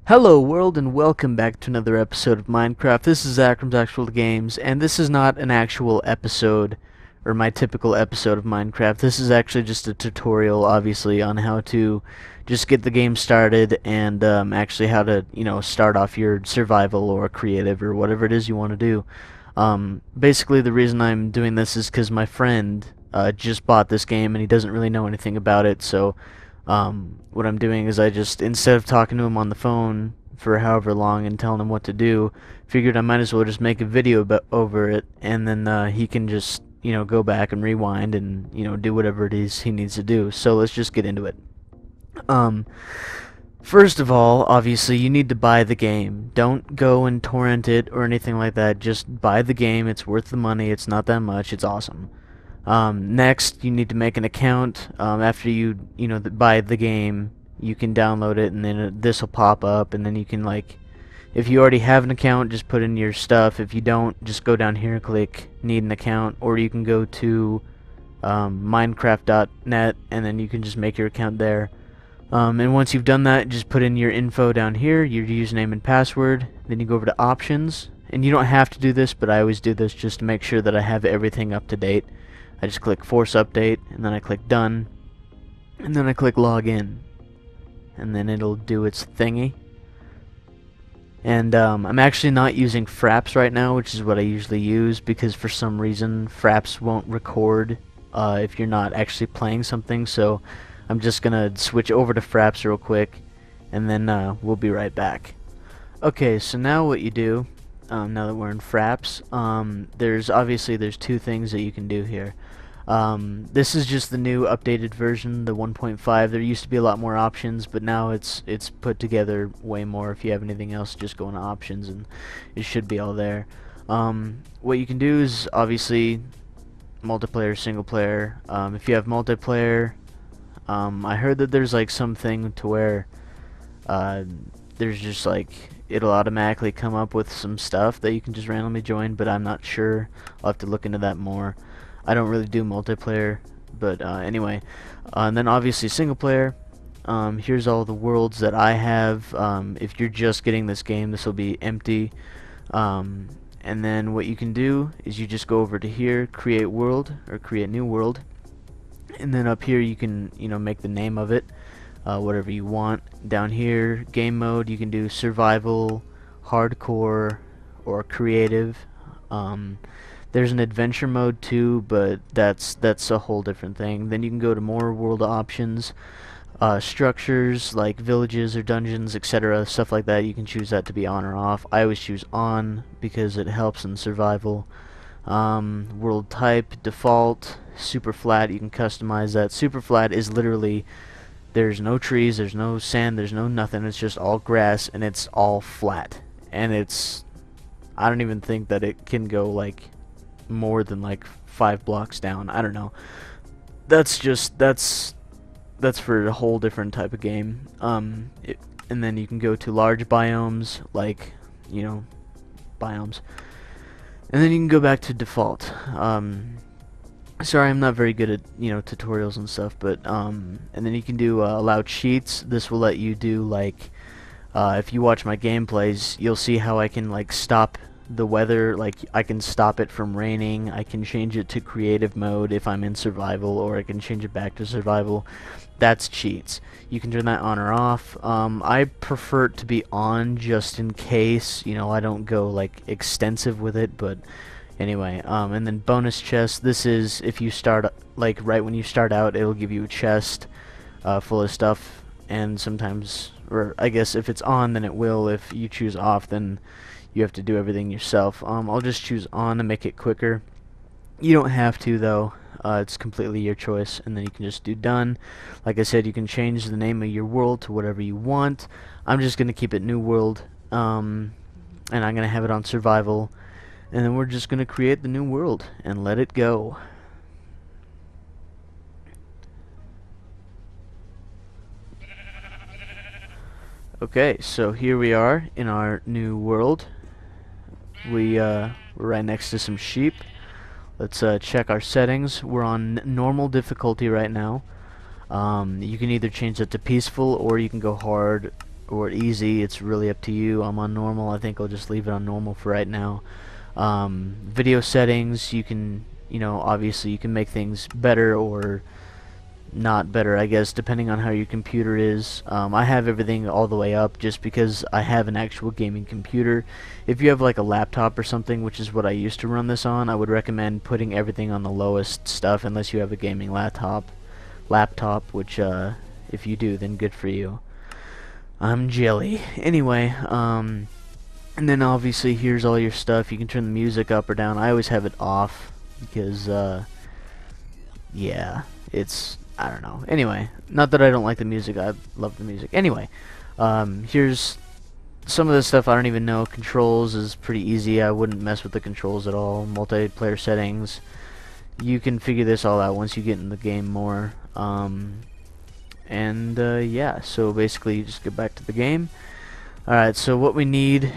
Hello world and welcome back to another episode of Minecraft. This is Akram's Actual Games, and this is not an actual episode or my typical episode of Minecraft. This is actually just a tutorial, obviously, on how to just get the game started and actually how to, start off your survival or creative or whatever it is you want to do. Basically, the reason I'm doing this is because my friend just bought this game and he doesn't really know anything about it, so what I'm doing is I just, instead of talking to him on the phone for however long and telling him what to do, figured I might as well just make a video over it, and then he can just, go back and rewind and, do whatever it is he needs to do. So let's just get into it. Um, First of all, obviously, you need to buy the game. Don't go and torrent it or anything like that. Just buy the game. It's worth the money. It's not that much. It's awesome. Next, you need to make an account. After you buy the game, you can download it, and then this will pop up, and then you can, like, if you already have an account, just put in your stuff. If you don't, just go down here and click need an account, or you can go to minecraft.net, and then you can just make your account there. And once you've done that, just put in your info down here, your username and password. Then you go over to options, and you don't have to do this, but I always do this just to make sure that I have everything up to date. I just click force update, and then I click done, and then I click login, and then it'll do its thingy. And I'm actually not using Fraps right now, which is what I usually use, because for some reason Fraps won't record if you're not actually playing something, so I'm just gonna switch over to Fraps real quick, and then we'll be right back. Okay, so now what you do, now that we're in Fraps, there's two things that you can do here. This is just the new updated version, the 1.5. There used to be a lot more options, but now it's put together way more. If you have anything else, just go into options and it should be all there. What you can do is obviously multiplayer, single player. If you have multiplayer, I heard that there's like something to where there's just like it'll automatically come up with some stuff that you can just randomly join, but I'm not sure. I'll have to look into that more. I don't really do multiplayer, but anyway. And then obviously single player. Here's all the worlds that I have. If you're just getting this game, this will be empty. And then what you can do is you just go over to here, create world, or create new world. And then up here you can, make the name of it, whatever you want. Down here, game mode, you can do survival, hardcore, or creative. There's an adventure mode too, but that's a whole different thing. Then you can go to more world options, structures like villages or dungeons, etc., stuff like that. You can choose that to be on or off. I always choose on because it helps in survival. World type, default, super flat, you can customize that. Super flat is literally, there's no trees, there's no sand, there's no nothing, it's just all grass, and it's all flat. And I don't even think that it can go like more than like 5 blocks down. I don't know. That's for a whole different type of game. And then you can go to large biomes, like, biomes. And then you can go back to default. Sorry, I'm not very good at, tutorials and stuff, but, and then you can do, allow cheats. This will let you do, like, if you watch my gameplays, you'll see how I can, like, stop the weather. Like, I can stop it from raining. I can change it to creative mode if I'm in survival, or I can change it back to survival. That's cheats. You can turn that on or off. I prefer it to be on just in case, I don't go, like, extensive with it, but anyway. And then bonus chest. This is if you start, like, right when you start out, it'll give you a chest full of stuff, and sometimes, or I guess if it's on, then it will. If you choose off, then you have to do everything yourself. I'll just choose on to make it quicker. You don't have to, though. It's completely your choice. And then you can just do done. Like I said, you can change the name of your world to whatever you want. I'm just going to keep it new world. And I'm going to have it on survival. And then we're just going to create the new world and let it go. Okay, so here we are in our new world. We're right next to some sheep. Let's check our settings. We're on normal difficulty right now. You can either change that to peaceful, or you can go hard, or easy. It's really up to you. I'm on normal. I think I'll just leave it on normal for right now. Video settings, you can, obviously you can make things better or not better, I guess, depending on how your computer is. I have everything all the way up just because I have an actual gaming computer. If you have like a laptop or something, which is what I used to run this on, I would recommend putting everything on the lowest stuff unless you have a gaming laptop, which if you do, then good for you. I'm jelly. Anyway, and then obviously here's all your stuff. You can turn the music up or down. I always have it off because yeah, I don't know. Anyway, not that I don't like the music. I love the music. Anyway, here's some of the stuff I don't even know. Controls is pretty easy. I wouldn't mess with the controls at all. Multiplayer settings. You can figure this all out once you get in the game more. Yeah, so basically you just get back to the game. Alright, so what we need,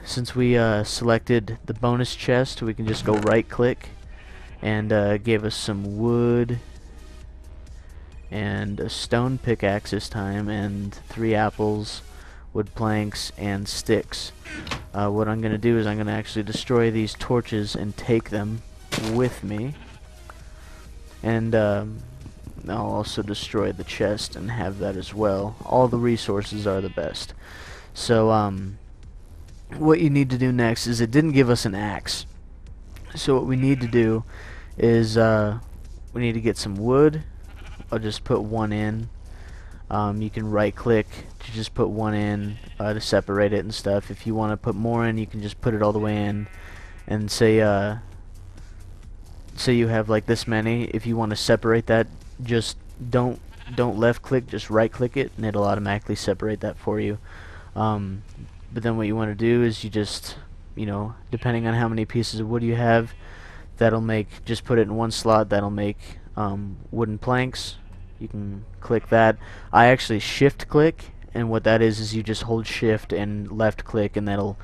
since we selected the bonus chest, we can just go right click and gave us some wood and a stone pickaxe this time, and 3 apples, wood planks, and sticks. What I'm going to do is I'm going to actually destroy these torches and take them with me, and I'll also destroy the chest and have that as well. All the resources are the best. So what you need to do next is, it didn't give us an axe, so what we need to do is we need to get some wood. I'll just put 1 in. You can right click to just put 1 in to separate it and stuff. If you want to put more in, you can just put it all the way in, and say you have like this many. If you want to separate that, just don't left click, just right click it, and it'll automatically separate that for you. But then what you want to do is you just, depending on how many pieces of wood you have, that'll make, just put it in one slot, that'll make wooden planks. You can click that. I actually shift click, and what that is you just hold shift and left click, and that'll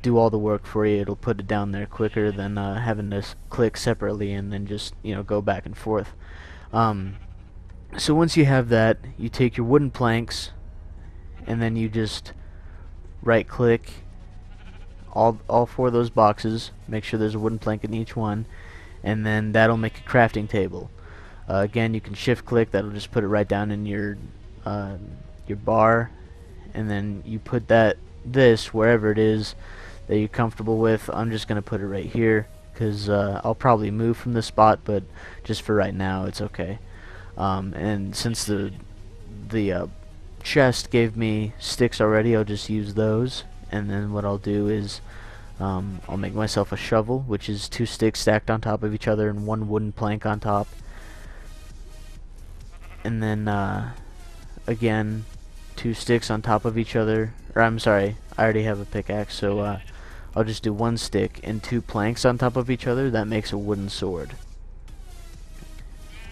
do all the work for you. It'll put it down there quicker than having to click separately and then just go back and forth. So once you have that, you take your wooden planks and then you just right click all 4 of those boxes, make sure there's a wooden plank in each one, and then that'll make a crafting table. Again, you can shift click, that'll just put it right down in your bar, and then you put this wherever it is that you're comfortable with. I'm just gonna put it right here because I'll probably move from this spot, but just for right now it's okay. And since the chest gave me sticks already, I'll just use those, and then what I'll do is I'll make myself a shovel, which is 2 sticks stacked on top of each other and 1 wooden plank on top. And then again, 2 sticks on top of each other, or I'm sorry, I already have a pickaxe, so I'll just do 1 stick and 2 planks on top of each other. That makes a wooden sword.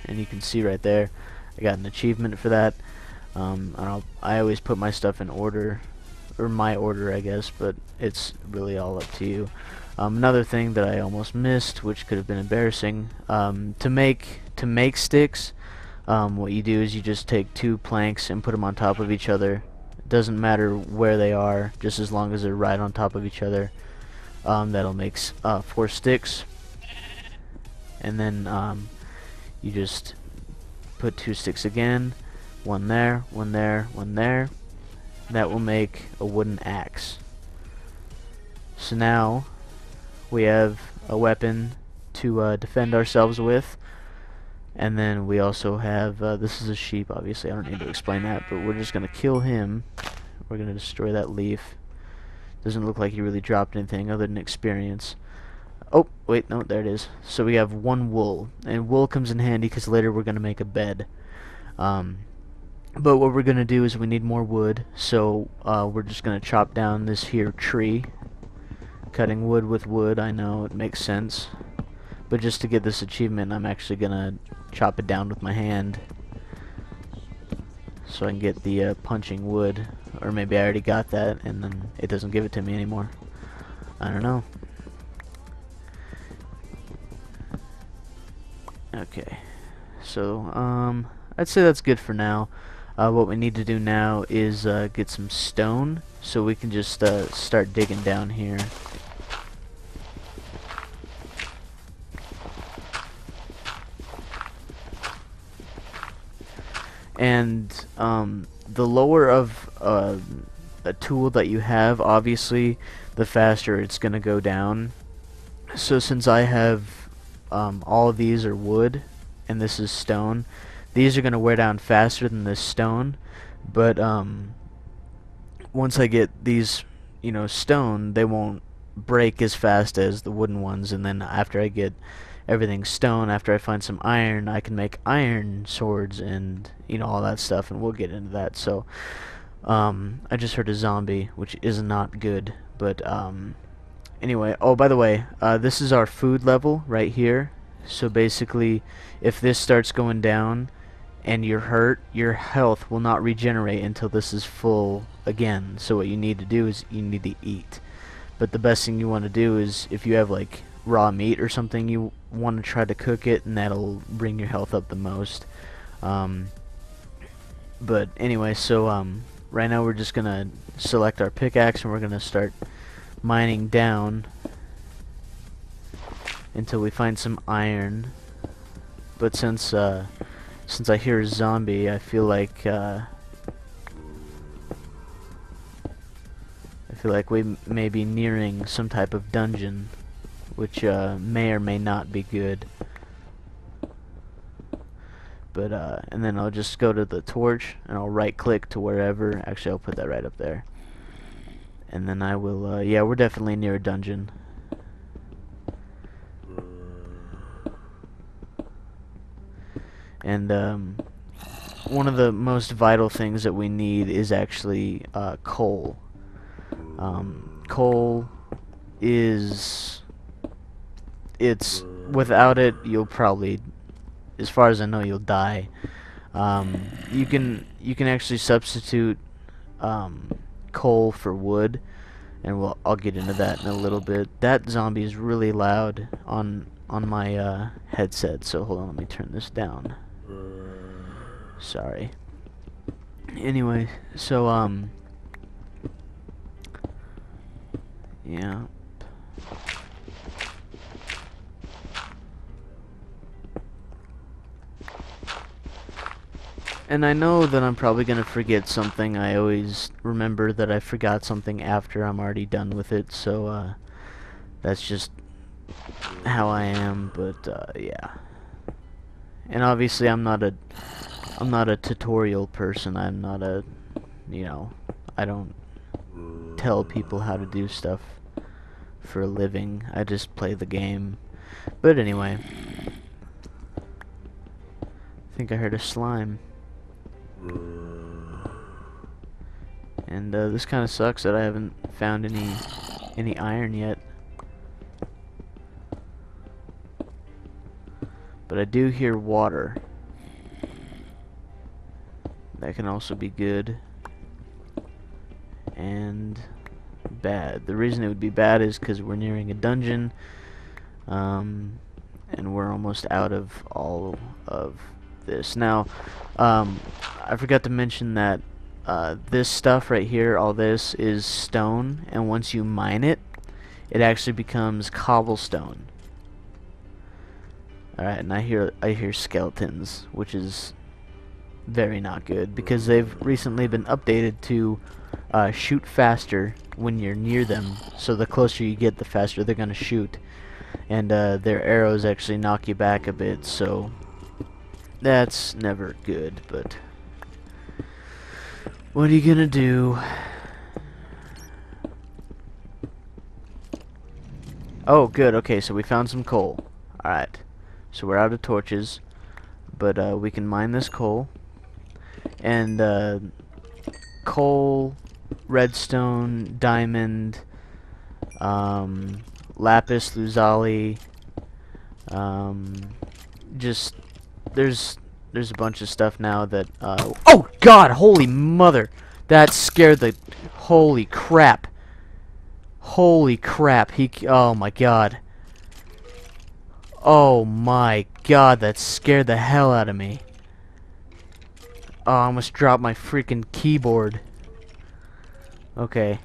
And you can see right there, I got an achievement for that. I always put my stuff in order, or my order, I guess, but it's really all up to you. Another thing that I almost missed, which could have been embarrassing, to make sticks, what you do is you just take 2 planks and put them on top of each other. It doesn't matter where they are, just as long as they're right on top of each other. That'll make 4 sticks, and then you just put 2 sticks again, 1 there, 1 there, 1 there. That will make a wooden axe. So now we have a weapon to defend ourselves with, and then we also have this is a sheep. Obviously I don't need to explain that, but we're just gonna kill him. We're gonna destroy that leaf. Doesn't look like he really dropped anything other than experience. Oh wait, no, there it is. So we have 1 wool, and wool comes in handy because later we're gonna make a bed. But what we're gonna do is we need more wood, so we're just gonna chop down this here tree. Cutting wood with wood, I know it makes sense, but just to get this achievement, I'm actually gonna chop it down with my hand so I can get the punching wood. Or maybe I already got that and then it doesn't give it to me anymore. I don't know. Okay, so I'd say that's good for now. What we need to do now is get some stone so we can just start digging down here. And the lower of a tool that you have, obviously, the faster it's going to go down. So since I have all of these are wood and this is stone, these are going to wear down faster than this stone. But once I get these, you know, stone, they won't break as fast as the wooden ones. And then after I get everything stone, after I find some iron, I can make iron swords and, you know, all that stuff, and we'll get into that. So I just heard a zombie, which is not good, but anyway, oh, by the way, this is our food level right here. So basically, if this starts going down and you're hurt, your health will not regenerate until this is full again. So what you need to do is you need to eat. But the best thing you want to do is, if you have like raw meat or something, you want to try to cook it, and that'll bring your health up the most. But anyway, so right now we're just gonna select our pickaxe and we're gonna start mining down until we find some iron. But since I hear a zombie, I feel like we may be nearing some type of dungeon, which may or may not be good. But and then I'll just go to the torch and I'll right click to wherever. Actually, I'll put that right up there. And then I will yeah, we're definitely near a dungeon. And one of the most vital things that we need is actually coal. Coal is, it's, without it you'll probably, as far as I know, you'll die. You can actually substitute coal for wood, and I'll get into that in a little bit. That zombie is really loud on my headset, so hold on, let me turn this down. Sorry. Anyway, so yeah. And I know that I'm probably going to forget something. I always remember that I forgot something after I'm already done with it, so that's just how I am. But yeah. And obviously I'm not a tutorial person. I'm not a, you know, I don't tell people how to do stuff for a living. I just play the game. But anyway, I think I heard a slime. And this kind of sucks that I haven't found any iron yet. But I do hear water. That can also be good and bad. The reason it would be bad is because we're nearing a dungeon, and we're almost out of all of this. Now, I forgot to mention that this stuff right here, all this, is stone, and once you mine it, it actually becomes cobblestone. Alright, and I hear skeletons, which is very not good, because they've recently been updated to shoot faster when you're near them. So the closer you get, the faster they're gonna shoot, and their arrows actually knock you back a bit, so that's never good. But what are you gonna do? Oh, good. Okay, so we found some coal. Alright. So we're out of torches, but we can mine this coal. And coal, redstone, diamond, lapis lazuli, just there's a bunch of stuff now that oh god, holy mother, that scared the holy crap. Oh my god. Oh my god, that scared the hell out of me. Oh, I almost dropped my freaking keyboard. Okay.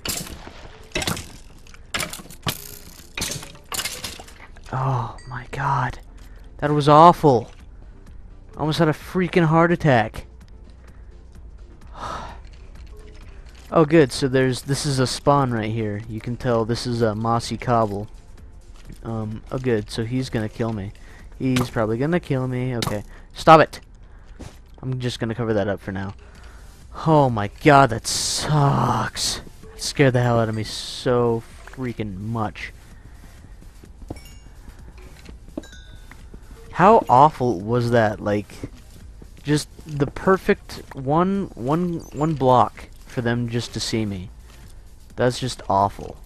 Oh my god. That was awful. I almost had a freaking heart attack. Oh good, so this is a spawn right here. You can tell this is a mossy cobble. Oh good, so he's gonna kill me. He's probably gonna kill me. Okay. Stop it! I'm just gonna cover that up for now. Oh my god, that sucks. It scared the hell out of me so freaking much. How awful was that? Like, just the perfect one block for them just to see me. That's just awful.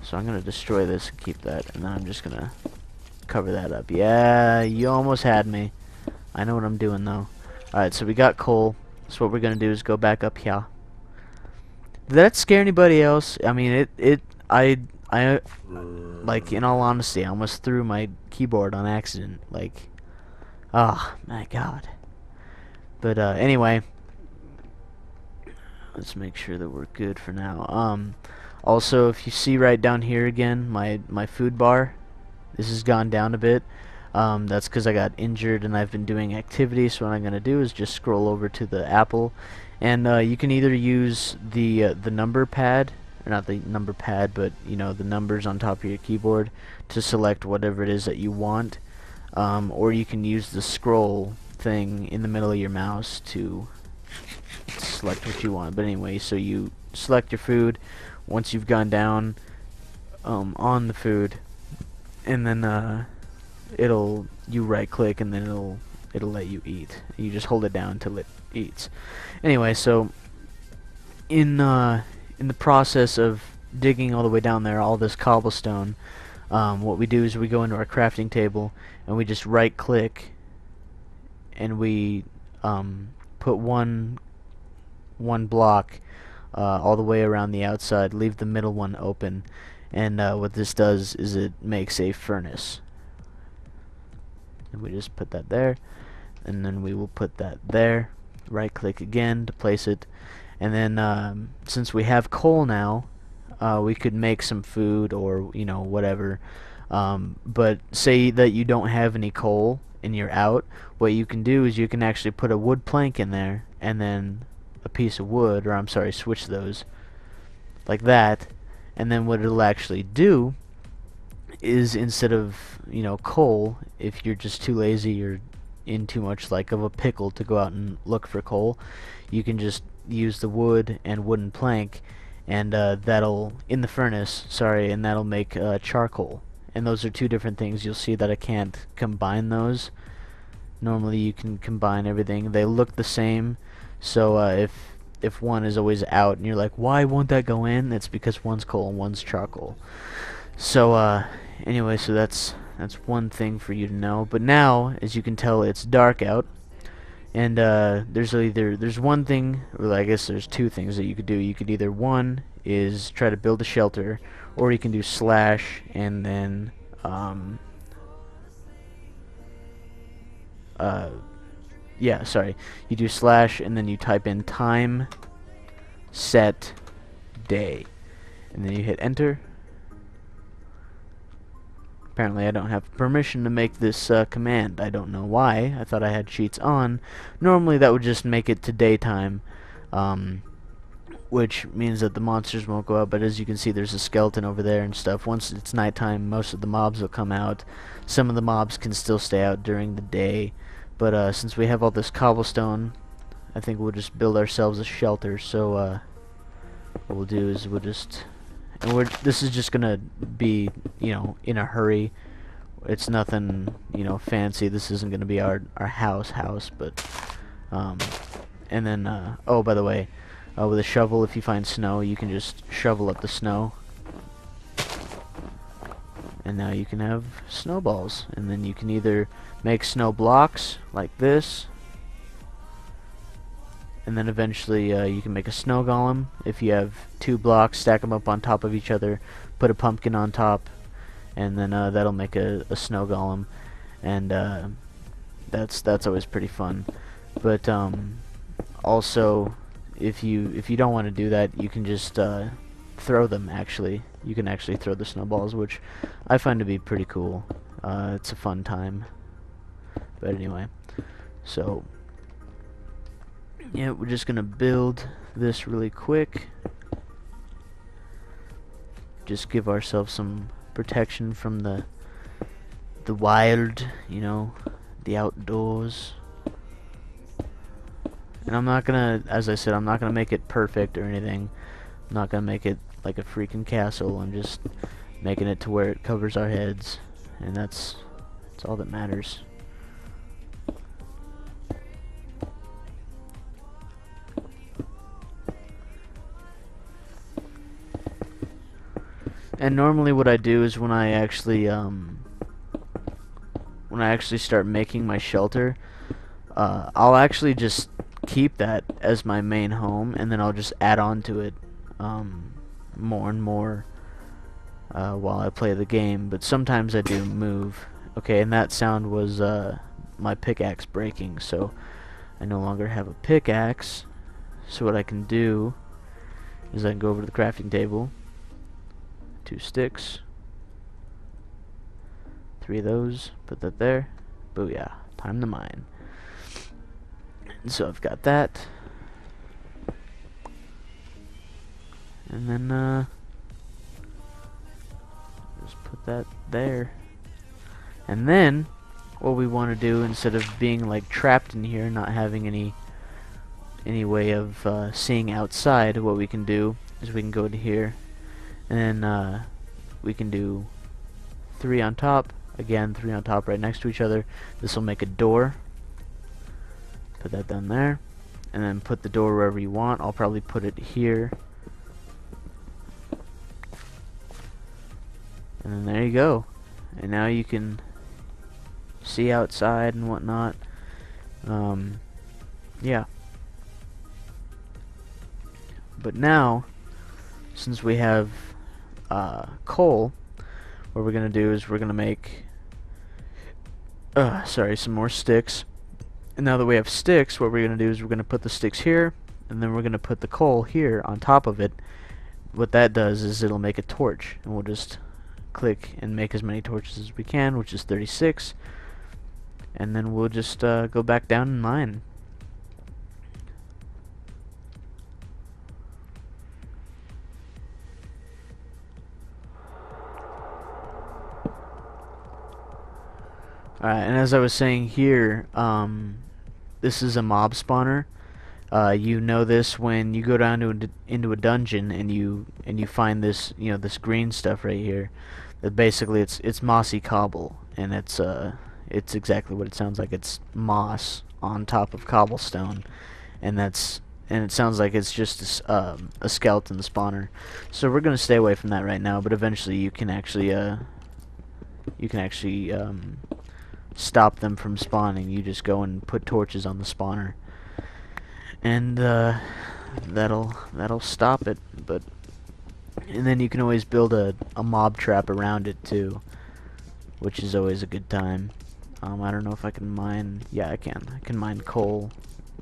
So I'm gonna destroy this and keep that, and then I'm just gonna cover that up. Yeah, you almost had me. I know what I'm doing though. Alright, so we got coal. So what we're gonna do is go back up here. Did that scare anybody else? I mean, I like, in all honesty, I almost threw my keyboard on accident. Like, oh my god. But anyway, let's make sure that we're good for now. Also, if you see right down here again, my food bar, this has gone down a bit. That's because I got injured and I've been doing activities. So what I'm gonna do is just scroll over to the apple, and you can either use the number pad, or not the number pad, but you know, the numbers on top of your keyboard to select whatever it is that you want, or you can use the scroll thing in the middle of your mouse to select what you want. But anyway, so you select your food once you've gone down on the food, and then you right click, and then it'll let you eat. You just hold it down until it eats. Anyway, so in the process of digging all the way down there, all this cobblestone, what we do is we go into our crafting table and we just right click, and we put one block all the way around the outside, leave the middle one open, and what this does is it makes a furnace. And we just put that there, and then we will put that there, right click again to place it, and then since we have coal now, we could make some food, or you know, whatever, but say that you don't have any coal and you're out, what you can do is you can actually put a wood plank in there, and then a piece of wood, or I'm sorry, switch those like that, and then what it'll actually do is, instead of, you know, coal, if you're just too lazy or in too much like of a pickle to go out and look for coal, you can just use the wood and wooden plank, and that'll, in the furnace, sorry, and that'll make charcoal. And those are two different things. You'll see that I can't combine those. Normally you can combine everything. They look the same, so if one is always out and you're like, why won't that go in? It's because one's coal and one's charcoal. So anyway, so that's one thing for you to know. But now, as you can tell, it's dark out, and there's one thing, or I guess there's two things that you could do. You could either, one is try to build a shelter, or you can do slash and then yeah, sorry, you do slash and then you type in time set day, and then you hit enter. Apparently I don't have permission to make this command. I don't know why. I thought I had cheats on. Normally that would just make it to daytime, which means that the monsters won't go out, but as you can see, there's a skeleton over there and stuff. Once it's nighttime, most of the mobs will come out. Some of the mobs can still stay out during the day, but since we have all this cobblestone, I think we'll just build ourselves a shelter. So what we'll do is we'll just, and this is just gonna be, you know, in a hurry. It's nothing, you know, fancy. This isn't gonna be our house, but and then oh, by the way, with a shovel, if you find snow, you can just shovel up the snow, and now you can have snowballs. And then you can either make snow blocks like this, and then eventually you can make a snow golem. If you have 2 blocks, stack them up on top of each other, put a pumpkin on top, and then that'll make a snow golem, and that's always pretty fun. But Also, if you don't want to do that, you can just throw them. Actually, you can actually throw the snowballs, which I find to be pretty cool. It's a fun time. But anyway, so yeah, we're just gonna build this really quick. Just give ourselves some protection from the wild, you know, the outdoors. And I'm not gonna, as I said, I'm not gonna make it perfect or anything. I'm not gonna make it like a freaking castle. I'm just making it to where it covers our heads, and that's all that matters. And normally what I do is when I actually start making my shelter, I'll actually just keep that as my main home, and then I'll just add on to it more and more while I play the game. But sometimes I do move. Okay, and that sound was my pickaxe breaking, so I no longer have a pickaxe. So what I can do is I can go over to the crafting table. 2 sticks, 3 of those, put that there. Booyah, time to mine. And so I've got that, and then just put that there. And then what we want to do, instead of being like trapped in here, not having any way of seeing outside, what we can do is we can go to here, and then we can do 3 on top. Again, 3 on top right next to each other. This will make a door. Put that down there. And then put the door wherever you want. I'll probably put it here. And then there you go. And now you can see outside and whatnot. Yeah. But now, since we have coal, what we're gonna do is we're gonna make some more sticks. And now that we have sticks, what we're gonna do is we're gonna put the sticks here, and then we're gonna put the coal here on top of it. What that does is it'll make a torch, and we'll just click and make as many torches as we can, which is 36, and then we'll just go back down and mine. Alright, and as I was saying here, this is a mob spawner. You know this when you go down to into a dungeon and you find this, you know, this green stuff right here. That basically it's mossy cobble, and it's exactly what it sounds like. It's moss on top of cobblestone, and it sounds like it's just a skeleton spawner. So we're gonna stay away from that right now, but eventually you can actually stop them from spawning. You just go and put torches on the spawner, and that'll stop it. And then you can always build a mob trap around it too, which is always a good time. I don't know if I can mine. Yeah, I can mine coal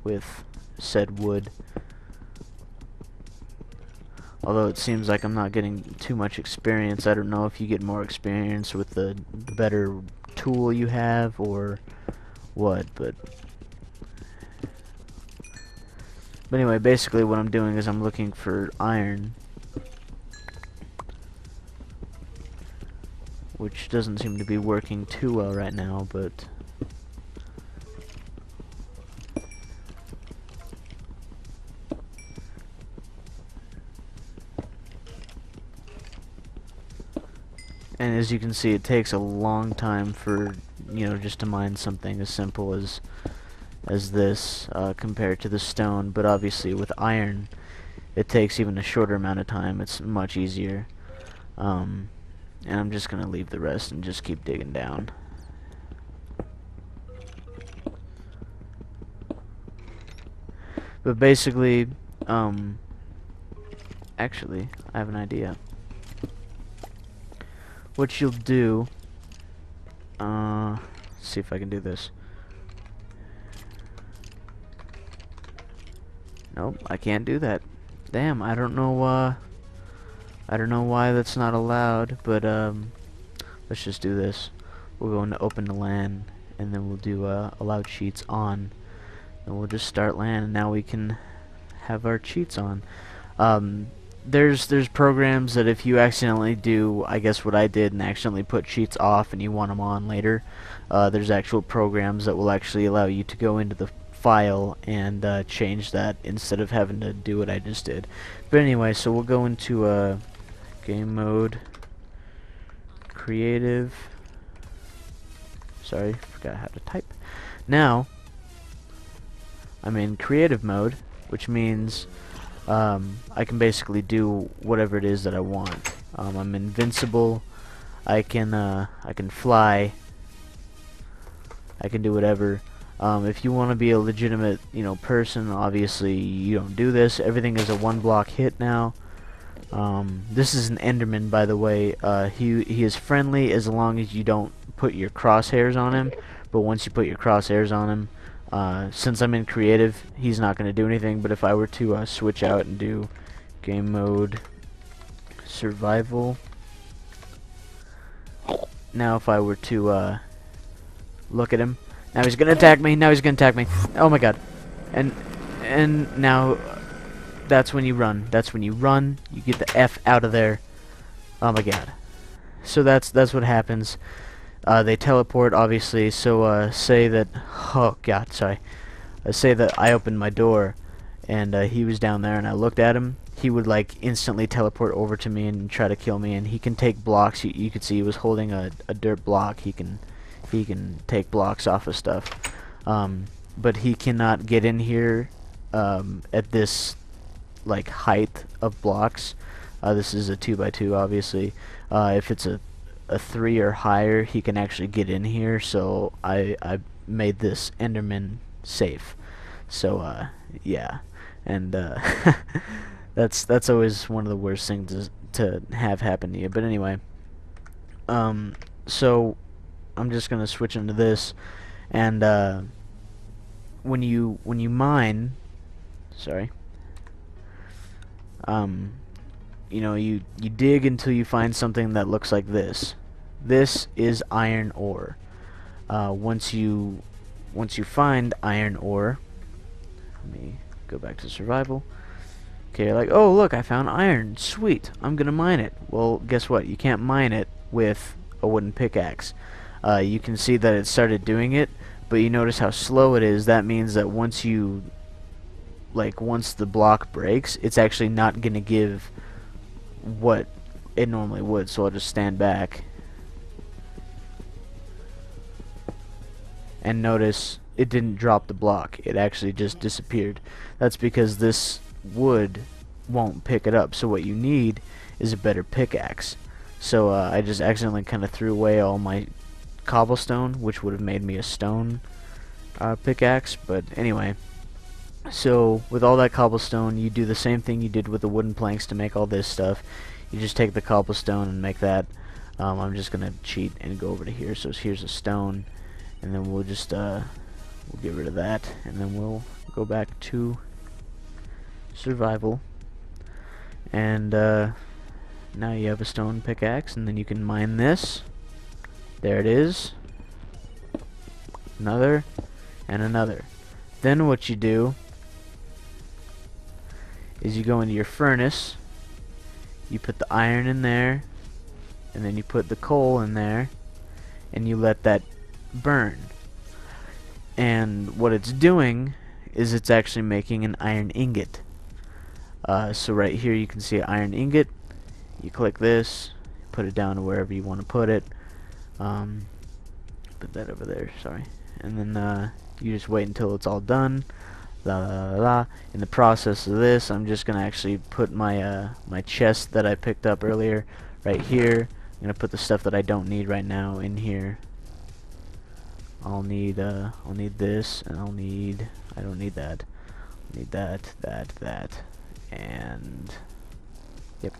with said wood, although it seems like I'm not getting too much experience. I don't know if you get more experience with the better tool you have or what, but anyway, basically what I'm doing is I'm looking for iron, which doesn't seem to be working too well right now, but and as you can see, it takes a long time for, you know, just to mine something as simple as this compared to the stone. But obviously with iron, it takes even a shorter amount of time. It's much easier. And I'm just gonna leave the rest and just keep digging down. But basically, actually, I have an idea. What you'll do, let's see if I can do this. Nope, I can't do that. Damn, I don't know why that's not allowed, but let's just do this. We'll go into open the LAN, and then we'll do allow cheats on, and we'll just start LAN, and now we can have our cheats on. There's programs that if you accidentally do, I guess what I did, and accidentally put cheats off and you want them on later, there's actual programs that will actually allow you to go into the file and change that instead of having to do what I just did. But anyway, so we'll go into game mode, creative. Sorry, forgot how to type. Now, I'm in creative mode, which means I can basically do whatever it is that I want. I'm invincible. I can fly. I can do whatever. If you want to be a legitimate, person, obviously you don't do this. Everything is a one-block hit now. This is an Enderman, by the way. He is friendly as long as you don't put your crosshairs on him. But once you put your crosshairs on him, since I'm in creative, he's not going to do anything. But if I were to switch out and do game mode survival, now if I were to look at him, now he's gonna attack me. Now he's gonna attack me. Oh my god! And now that's when you run. That's when you run. You get the F out of there. Oh my god! So that's what happens. They teleport, obviously. So say that. Oh god, sorry. Say that I opened my door, and he was down there, and I looked at him. He would like instantly teleport over to me and try to kill me. And he can take blocks. You could see he was holding a dirt block. He can take blocks off of stuff, but he cannot get in here at this like height of blocks. This is a 2x2, obviously. If it's a 3 or higher, he can actually get in here. So I made this Enderman safe. So yeah, and that's always one of the worst things to have happen to you. But anyway, so I'm just gonna switch into this, and when you mine, sorry, you dig until you find something that looks like this. This is iron ore. Once you find iron ore, let me go back to survival. Okay, you're like, oh look, I found iron. Sweet, I'm gonna mine it. Well, guess what? You can't mine it with a wooden pickaxe. You can see that it started doing it, but you notice how slow it is. That means that once the block breaks, it's actually not gonna give what it normally would. So I'll just stand back and notice it didn't drop the block. It actually just disappeared. That's because this wood won't pick it up. So what you need is a better pickaxe. So I just accidentally kind of threw away all my cobblestone, which would have made me a stone pickaxe. But anyway, so with all that cobblestone, you do the same thing you did with the wooden planks to make all this stuff. You just take the cobblestone and make that. I'm just gonna cheat and go over to here. So here's a stone, and then we'll just we'll get rid of that, and then we'll go back to survival. And now you have a stone pickaxe, and then you can mine this. There it is. Another and another. Then what you do is you go into your furnace, you put the iron in there, and then you put the coal in there, and you let that burn. And what it's doing is it's actually making an iron ingot. So right here you can see an iron ingot. You click this, put it down to wherever you want to put it. Put that over there, sorry. And then you just wait until it's all done. La, la, la, la. In the process of this, I'm just gonna actually put my my chest that I picked up earlier right here. I'm gonna put the stuff that I don't need right now in here. I'll need this, and I don't need that. I need that, and yep.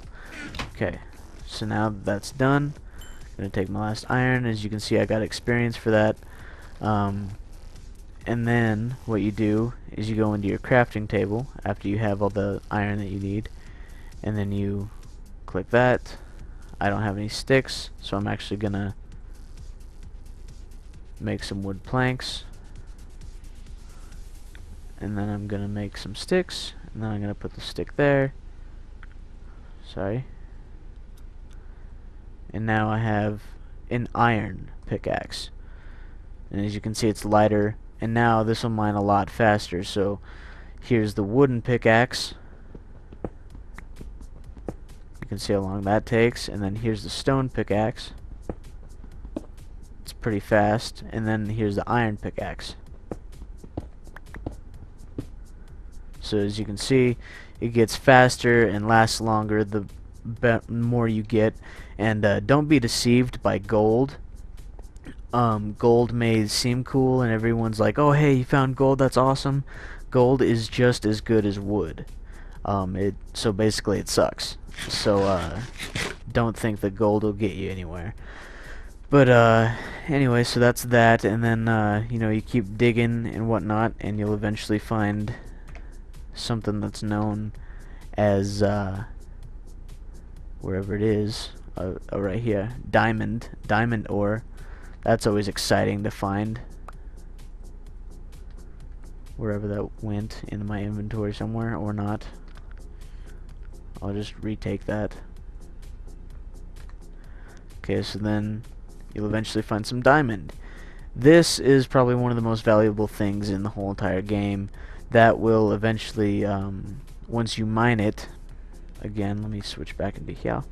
Okay, so now that that's done, I'm gonna take my last iron. As you can see, I got experience for that. And then what you do is you go into your crafting table after you have all the iron that you need, and then you click that. I don't have any sticks, so I'm actually gonna make some wood planks, and then I'm gonna make some sticks, and then I'm gonna put the stick there. Sorry. And now I have an iron pickaxe, and as you can see it's lighter, and now this will mine a lot faster. So here's the wooden pickaxe. You can see how long that takes. And then here's the stone pickaxe. It's pretty fast. And then here's the iron pickaxe. So as you can see, it gets faster and lasts longer the more you get. And don't be deceived by gold. Gold may seem cool and everyone's like, oh hey, you found gold, that's awesome. Gold is just as good as wood. So basically it sucks. So don't think that gold will get you anywhere. But anyway, so that's that, and then you know, you keep digging and whatnot, and you'll eventually find something that's known as wherever it is, right here, diamond ore. That's always exciting to find. Wherever that went in my inventory somewhere, or not. I'll just retake that. Okay, so then you'll eventually find some diamond. This is probably one of the most valuable things in the whole entire game. That will eventually, once you mine it, again, let me switch back into here.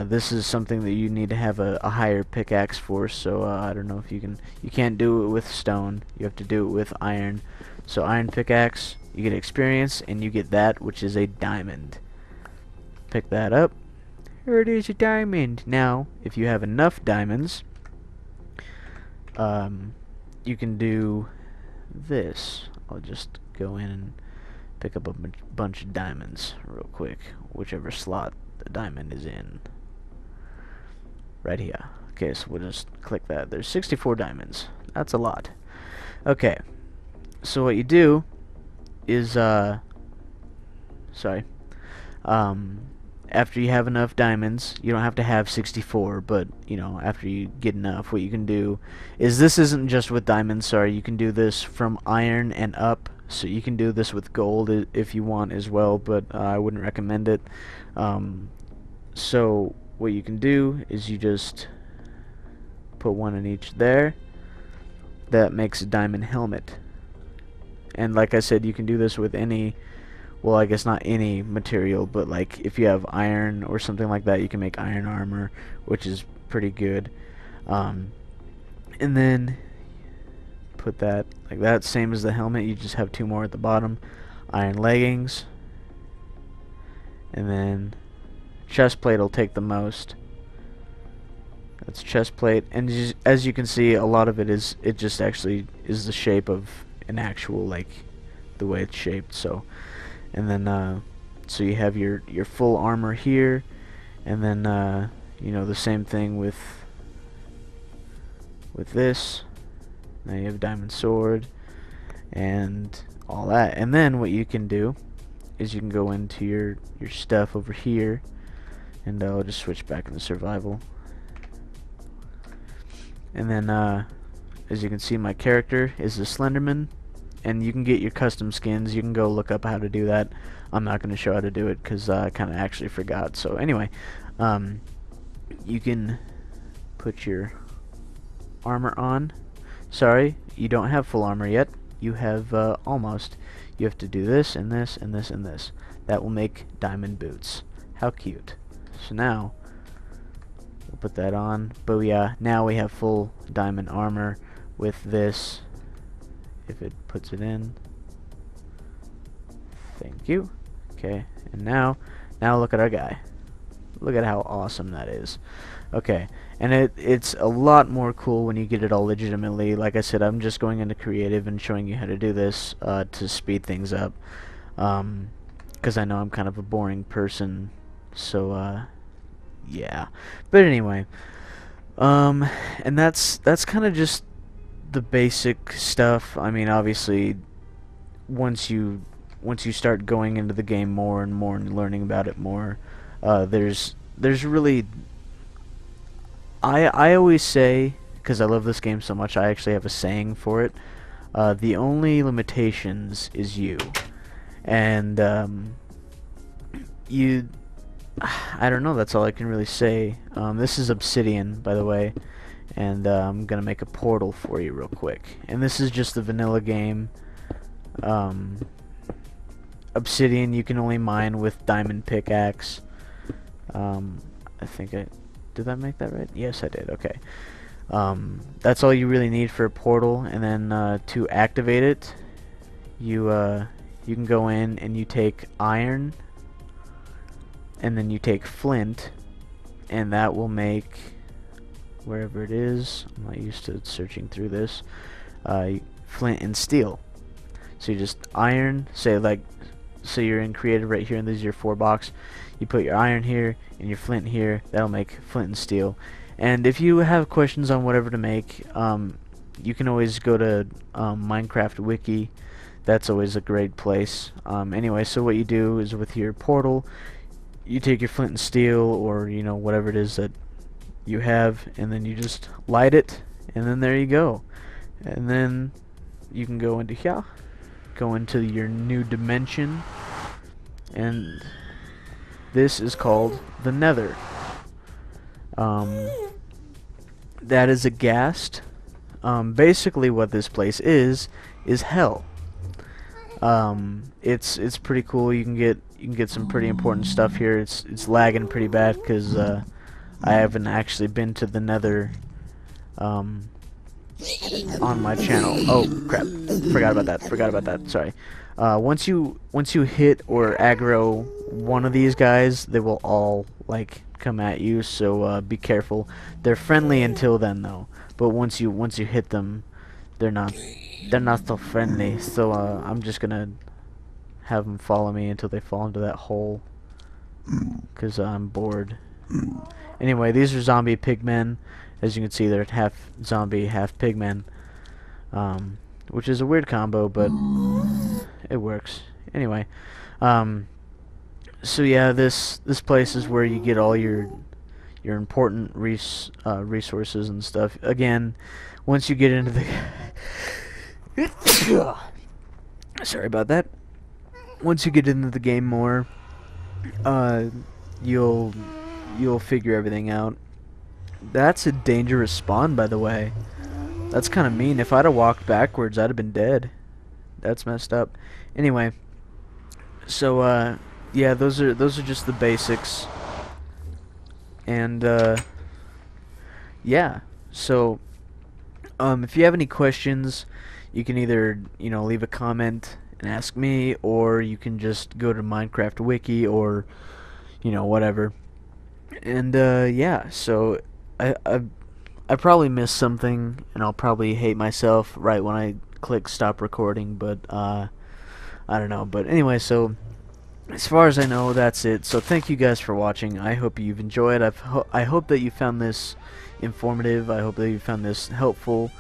This is something that you need to have a higher pickaxe for, so I don't know if you can't do it with stone, you have to do it with iron. So iron pickaxe, you get experience, and you get that, which is a diamond. Pick that up. Here it is, a diamond. Now, if you have enough diamonds, you can do this. I'll just go in and pick up a bunch of diamonds real quick, whichever slot the diamond is in. Right here. Okay, so we'll just click that. There's 64 diamonds. That's a lot. Okay. So what you do is sorry. After you have enough diamonds, you don't have to have 64, but you know, after you get enough, what you can do is, this isn't just with diamonds, sorry, you can do this from iron and up. So you can do this with gold if you want as well, but I wouldn't recommend it. So what you can do is you just put one in each there. That makes a diamond helmet. And like I said, you can do this with any, well, I guess not any material, but like if you have iron or something like that, you can make iron armor, which is pretty good. And then put that like that, same as the helmet, you just have two more at the bottom. Iron leggings, and then chest plate will take the most. That's chest plate, and as you can see, a lot of it just actually is the shape of an actual, like the way it's shaped. So, and then so you have your full armor here, and then you know, the same thing with this. Now you have a diamond sword and all that. And then what you can do is you can go into your stuff over here, and I'll just switch back into survival. And then as you can see, my character is a Slenderman, and you can get your custom skins. You can go look up how to do that. I'm not going to show how to do it because I kind of actually forgot. So anyway, you can put your armor on. Sorry, you don't have full armor yet. You have almost. You have to do this and this and this and this. That will make diamond boots. How cute. So now we'll put that on. But yeah, now we have full diamond armor with this. If it puts it in. Thank you. Okay, and now look at our guy. Look at how awesome that is. Okay, and it's a lot more cool when you get it all legitimately. Like I said, I'm just going into creative and showing you how to do this to speed things up, because I know I'm kind of a boring person. So yeah, but anyway, and that's kind of just the basic stuff. I mean, obviously, once you start going into the game more and more and learning about it more, there's really, I always say, because I love this game so much, I actually have a saying for it. The only limitations is you, and you. I don't know. That's all I can really say. This is Obsidian, by the way, and I'm gonna make a portal for you real quick. And this is just the vanilla game. Obsidian you can only mine with diamond pickaxe. I think did I make that right? Yes, I did. Okay. That's all you really need for a portal, and then to activate it, you can go in and you take iron, and then you take flint, and that will make, wherever it is, I'm not used to searching through this, flint and steel. So you just iron, say like, so you're in creative right here, and this is your 4 box. You put your iron here and your flint here. That'll make flint and steel. And if you have questions on whatever to make, you can always go to Minecraft Wiki. That's always a great place. Anyway, so what you do is with your portal, you take your flint and steel, or you know, whatever it is that you have, and then you just light it, and then there you go. And then you can go into here, go into your new dimension, and this is called the Nether. That is a ghast. Basically what this place is hell. It's pretty cool. You can get some pretty important stuff here. It's lagging pretty bad because I haven't actually been to the Nether on my channel. Oh crap! Forgot about that. Sorry. Once you hit or aggro one of these guys, they will all like come at you. So be careful. They're friendly until then though. But once you hit them, they're not so friendly. So I'm just gonna have them follow me until they fall into that hole, because I'm bored. Anyway, these are zombie pigmen. As you can see, they're half zombie, half pigmen, which is a weird combo, but it works. Anyway, so yeah, this place is where you get all your important resources and stuff. Again, once you get into the sorry about that. Once you get into the game more, you'll figure everything out. That's a dangerous spawn, by the way. That's kind of mean. If I'd have walked backwards, I'd have been dead. That's messed up. Anyway, so yeah, those are just the basics. And yeah, so if you have any questions, you can either, you know, leave a comment and ask me, or you can just go to Minecraft Wiki, or you know, whatever. And yeah, so I probably missed something, and I'll probably hate myself right when I click stop recording, but I don't know. But anyway, so as far as I know, that's it. So thank you guys for watching. I hope you've enjoyed. I hope that you found this informative. I hope that you found this helpful.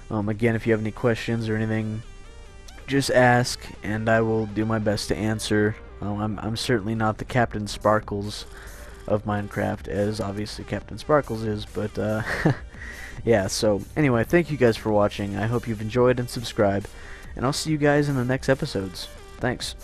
Again, if you have any questions or anything, just ask, and I will do my best to answer. I'm certainly not the Captain Sparkles of Minecraft, as obviously Captain Sparkles is, but yeah, so anyway, thank you guys for watching. I hope you've enjoyed, and subscribe, and I'll see you guys in the next episodes. Thanks.